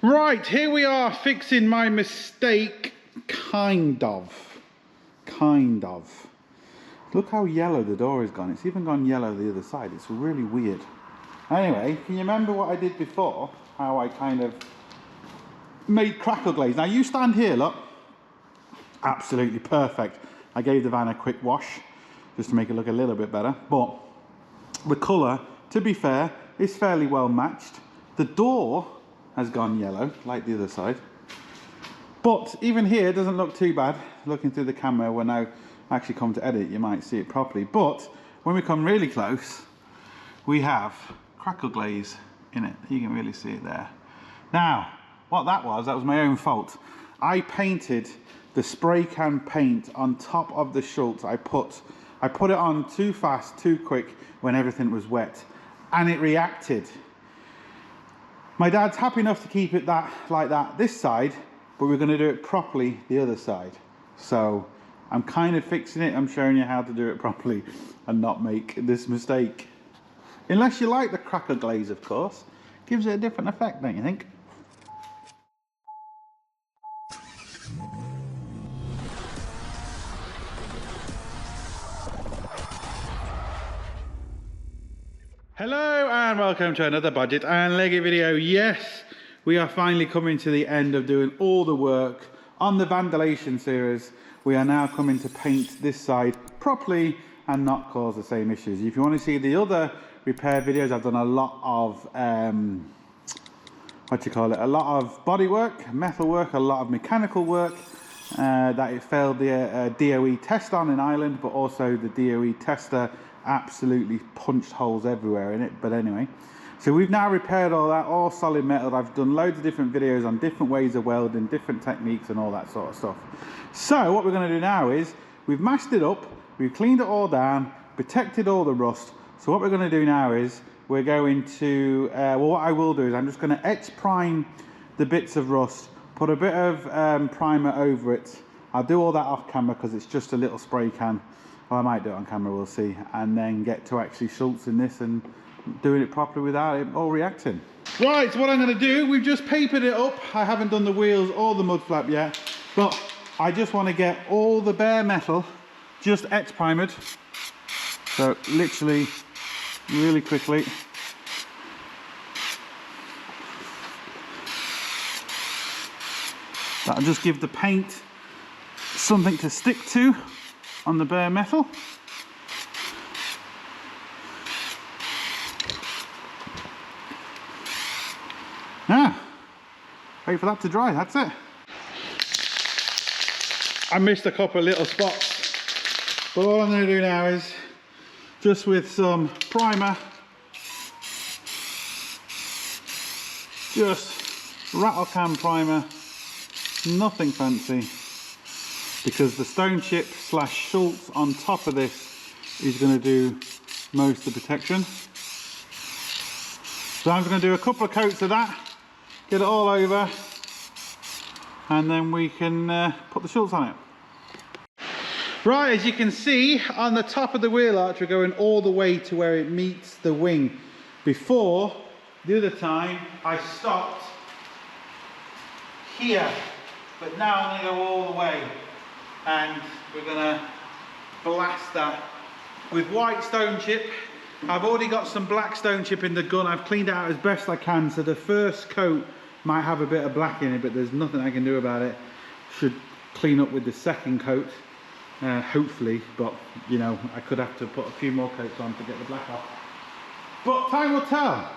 Right, here we are fixing my mistake, kind of. Look how yellow the door has gone. It's even gone yellow the other side. It's really weird. Anyway, can you remember what I did before? How I kind of made crackle glaze. Now you stand here, look. Absolutely perfect. I gave the van a quick wash just to make it look a little bit better. But the colour, to be fair, is fairly well matched. The door has gone yellow, like the other side. But even here, it doesn't look too bad. Looking through the camera, when I actually come to edit, you might see it properly. But when we come really close, we have crackle glaze in it. You can really see it there. Now, what that was my own fault. I painted the spray can paint on top of the Schultz. I put it on too fast, too quick when everything was wet, and it reacted. My dad's happy enough to keep it like that this side, but we're going to do it properly the other side. So I'm kind of fixing it. I'm showing you how to do it properly and not make this mistake. Unless you like the crackle glaze, of course. Gives it a different effect, don't you think? Hello and welcome to another Bodgit and Leggit video. Yes, we are finally coming to the end of doing all the work on the Van-dalised series. We are now coming to paint this side properly and not cause the same issues. If you want to see the other repair videos, I've done a lot of a lot of body work, metal work, a lot of mechanical work that it failed the DOE test on in Ireland, but also the DOE tester absolutely punched holes everywhere in it. But anyway, so we've now repaired all that, all solid metal. I've done loads of different videos on different ways of welding, different techniques and all that sort of stuff. So what we're going to do now is we've mashed it up, we've cleaned it all down, protected all the rust. So what we're going to do now is we're going to well, what I will do is I'm just going to etch prime the bits of rust, put a bit of primer over it. I'll do all that off camera because it's just a little spray can. Well, I might do it on camera, we'll see, and then get to actually Schultzing this and doing it properly without it all reacting. Right, so what I'm going to do, we've just papered it up. I haven't done the wheels or the mud flap yet, but I just want to get all the bare metal just etch primered. So literally, really quickly. That'll just give the paint something to stick to on the bare metal. Now, wait for that to dry, that's it. I missed a couple of little spots, but all I'm going to do now is just with some primer, just rattle can primer, nothing fancy, because the stone chip / Schultz on top of this is going to do most of the protection. So I'm going to do a couple of coats of that, get it all over, and then we can put the Schultz on it. Right, as you can see, on the top of the wheel arch, we're going all the way to where it meets the wing. Before, the other time, I stopped here, but now I'm going to go all the way. And we're going to blast that with white stone chip. I've already got some black stone chip in the gun. I've cleaned it out as best I can, so the first coat might have a bit of black in it, but there's nothing I can do about it. Should clean up with the second coat, hopefully, but you know, I could have to put a few more coats on to get the black off. But time will tell.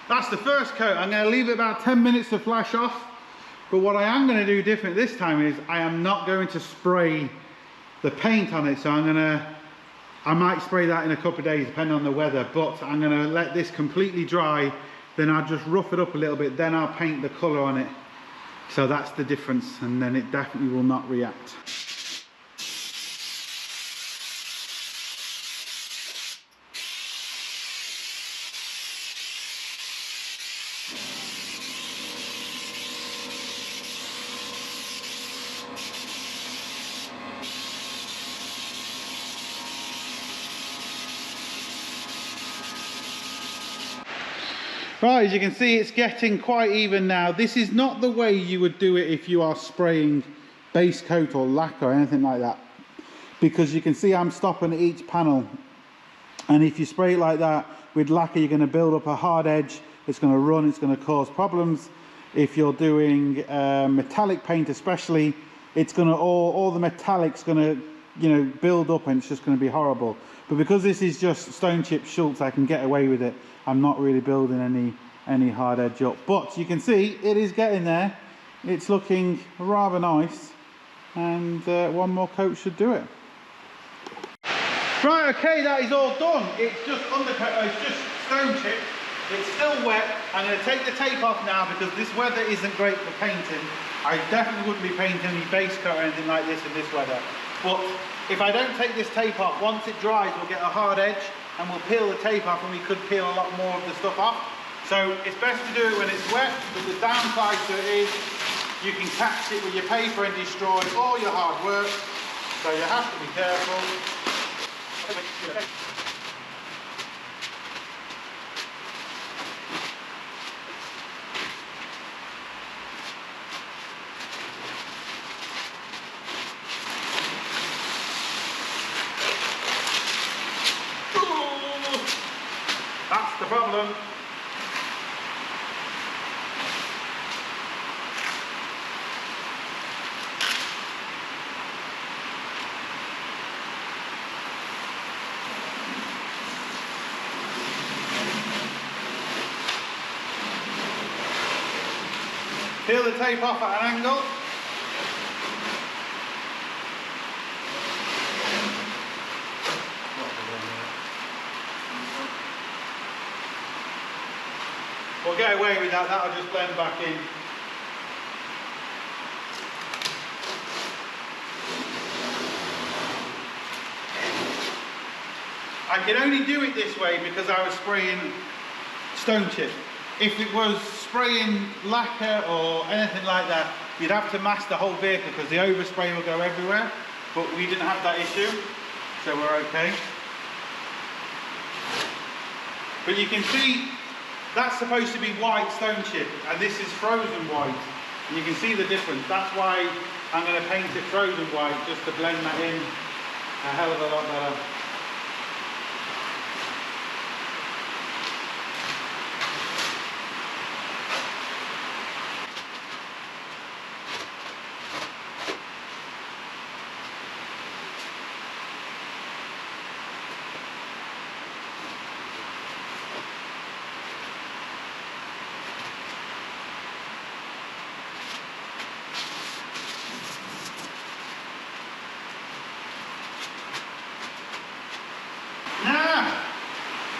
That's the first coat. I'm going to leave it about 10 minutes to flash off. But what I am going to do different this time is I am not going to spray the paint on it. So I might spray that in a couple of days depending on the weather. But I'm going to let this completely dry. Then I'll just rough it up a little bit. Then I'll paint the colour on it. So that's the difference. And then it definitely will not react. Right, as you can see, it's getting quite even now. This is not the way you would do it if you are spraying base coat or lacquer or anything like that. Because you can see I'm stopping at each panel. And if you spray it like that with lacquer, you're going to build up a hard edge. It's going to run, it's going to cause problems. If you're doing metallic paint especially, it's going to, all the metallic's going to, you know, build up and it's just going to be horrible. But because this is just stone chip Schultz, I can get away with it. I'm not really building any hard edge up, but you can see it is getting there. It's looking rather nice, and one more coat should do it. Right, okay, that is all done. It's just undercoat, it's just stone chip. It's still wet. I'm going to take the tape off now because this weather isn't great for painting. I definitely wouldn't be painting any base coat or anything like this in this weather. But if I don't take this tape off, once it dries, we'll get a hard edge. And we'll peel the tape off and we could peel a lot more of the stuff off. So it's best to do it when it's wet, but the downside to it is you can catch it with your paper and destroy all your hard work. So you have to be careful. That's the problem. Peel the tape off at an angle. We'll get away with that, that'll just blend back in. I can only do it this way because I was spraying stone chip. If it was spraying lacquer or anything like that, you'd have to mask the whole vehicle because the overspray will go everywhere. But we didn't have that issue, so we're okay. But you can see that's supposed to be white stone chip and this is frozen white. And you can see the difference. That's why I'm going to paint it frozen white, just to blend that in a hell of a lot better.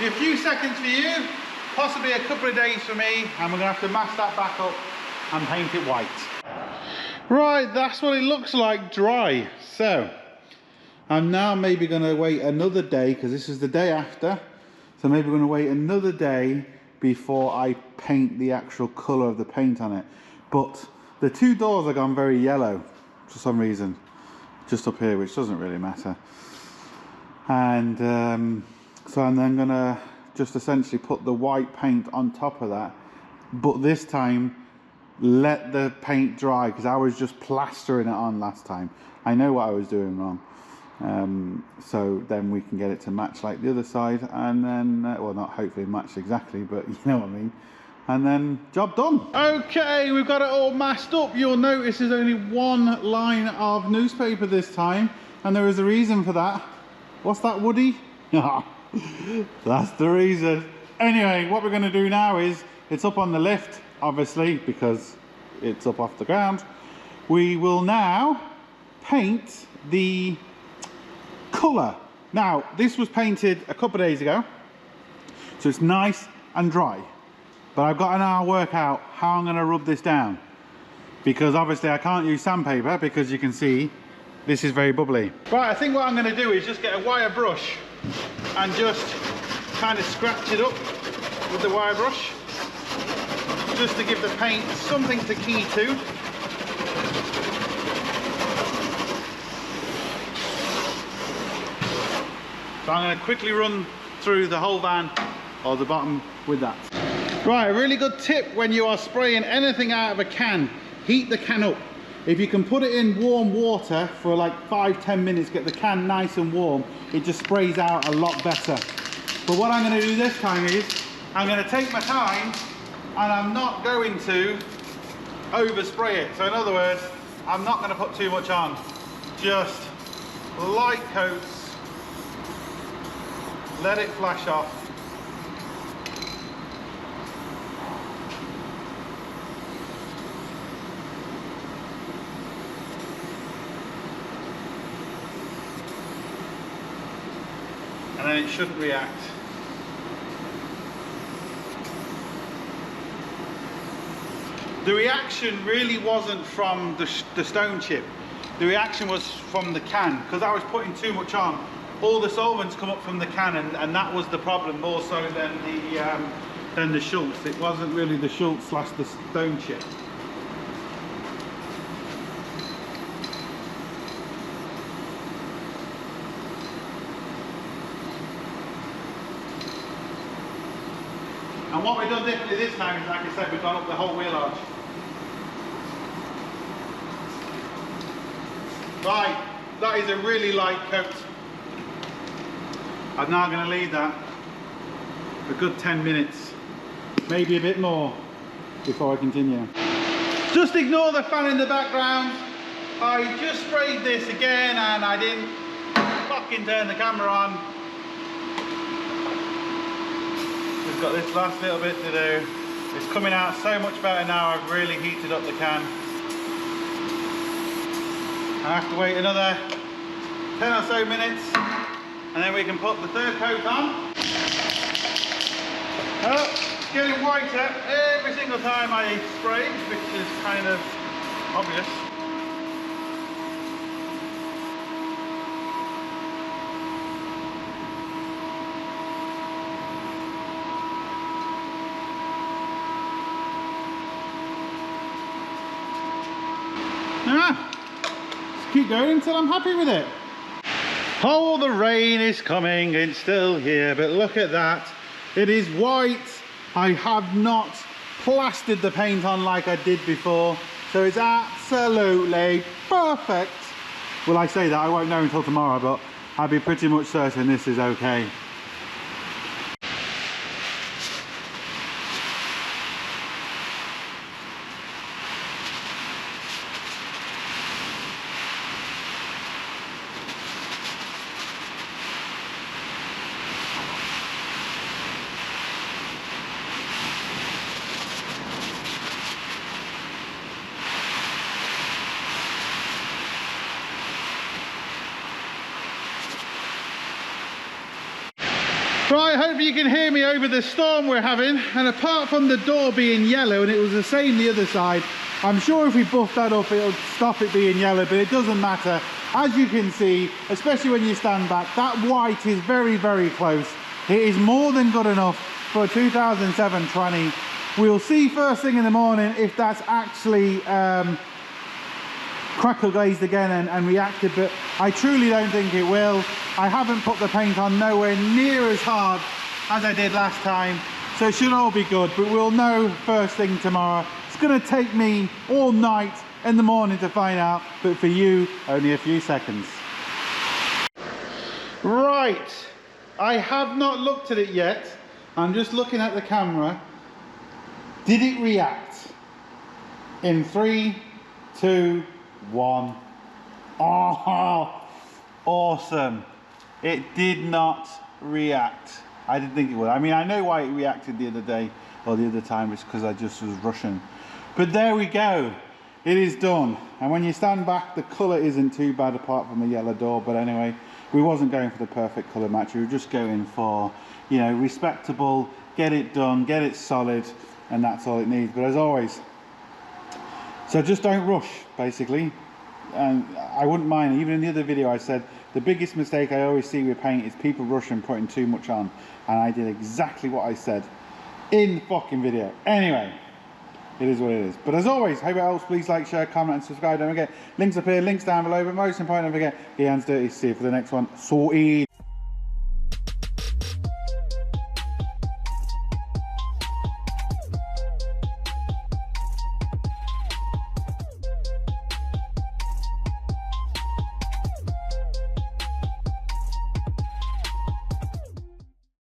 A few seconds for you, possibly a couple of days for me, and we're going to have to mask that back up and paint it white. Right, that's what it looks like dry. So I'm now maybe going to wait another day because this is the day after. So maybe we're going to wait another day before I paint the actual colour of the paint on it. But the two doors have gone very yellow for some reason, just up here, which doesn't really matter. And so I'm then going to just essentially put the white paint on top of that, but this time let the paint dry because I was just plastering it on last time. I know what I was doing wrong. So then we can get it to match like the other side, and then, well, not hopefully match exactly, but you know what I mean. And then job done. Okay, we've got it all masked up. You'll notice there's only one line of newspaper this time, and there is a reason for that. What's that, Woody? That's the reason. Anyway, what we're going to do now is it's up on the lift, obviously, because it's up off the ground. We will now paint the colour. Now, this was painted a couple of days ago, so it's nice and dry. But I've got to now work out how I'm going to rub this down, because obviously I can't use sandpaper, because you can see this is very bubbly. Right, I think what I'm going to do is just get a wire brush and just kind of scratch it up with the wire brush, just to give the paint something to key to. So I'm going to quickly run through the whole van or the bottom with that. Right, a really good tip when you are spraying anything out of a can, heat the can up. If you can put it in warm water for like 5-10 minutes, get the can nice and warm, it just sprays out a lot better. But what I'm going to do this time is, I'm going to take my time and I'm not going to overspray it. So in other words, I'm not going to put too much on. Just light coats, let it flash off. And then it shouldn't react. The reaction really wasn't from the stone chip. The reaction was from the can, because I was putting too much on. All the solvents come up from the can, and that was the problem more so than the Schultz. It wasn't really the Schultz / the stone chip. And what we've done differently this time is, like I said, we've gone up the whole wheel arch. Right, that is a really light coat. I'm now going to leave that for a good 10 minutes, maybe a bit more, before I continue. Just ignore the fan in the background. I just sprayed this again and I didn't fucking turn the camera on. We've got this last little bit to do. It's coming out so much better now. I've really heated up the can. I have to wait another 10 or so minutes and then we can put the third coat on. Oh, it's getting whiter every single time I spray, which is kind of obvious. Just keep going until I'm happy with it. Oh, the rain is coming, it's still here, but look at that. It is white. I have not plastered the paint on like I did before, so it's absolutely perfect. Well, I say that, I won't know until tomorrow, but I'll be pretty much certain this is okay. Right, I hope you can hear me over the storm we're having, and apart from the door being yellow, and it was the same the other side, I'm sure if we buff that up it'll stop it being yellow, but it doesn't matter. As you can see, especially when you stand back, that white is very, very close. It is more than good enough for a 2007 tranny. We'll see first thing in the morning if that's actually crackle glazed again and reacted, but I truly don't think it will. I haven't put the paint on nowhere near as hard as I did last time, so it should all be good, but we'll know first thing tomorrow. It's going to take me all night in the morning to find out, but for you, only a few seconds. Right, I have not looked at it yet. I'm just looking at the camera. Did it react? In 3, 2, 1. Oh, awesome. It did not react. I didn't think it would. I mean, I know why it reacted the other day. or the other time it's because I just was rushing. But there we go, it is done. And when you stand back, the colour isn't too bad apart from the yellow door. But anyway, we wasn't going for the perfect colour match, we were just going for, you know, respectable, get it done, get it solid, and that's all it needs. But as always, so just don't rush, basically. And I wouldn't mind, even in the other video I said the biggest mistake I always see with paint is people rushing, putting too much on, and I did exactly what I said in the fucking video. Anyway, it is what it is. But as always, hope it helps. Please like, share, comment and subscribe. Don't forget, links up here, links down below, but most important, don't forget, get your hands dirty. See you for the next one. Sorted.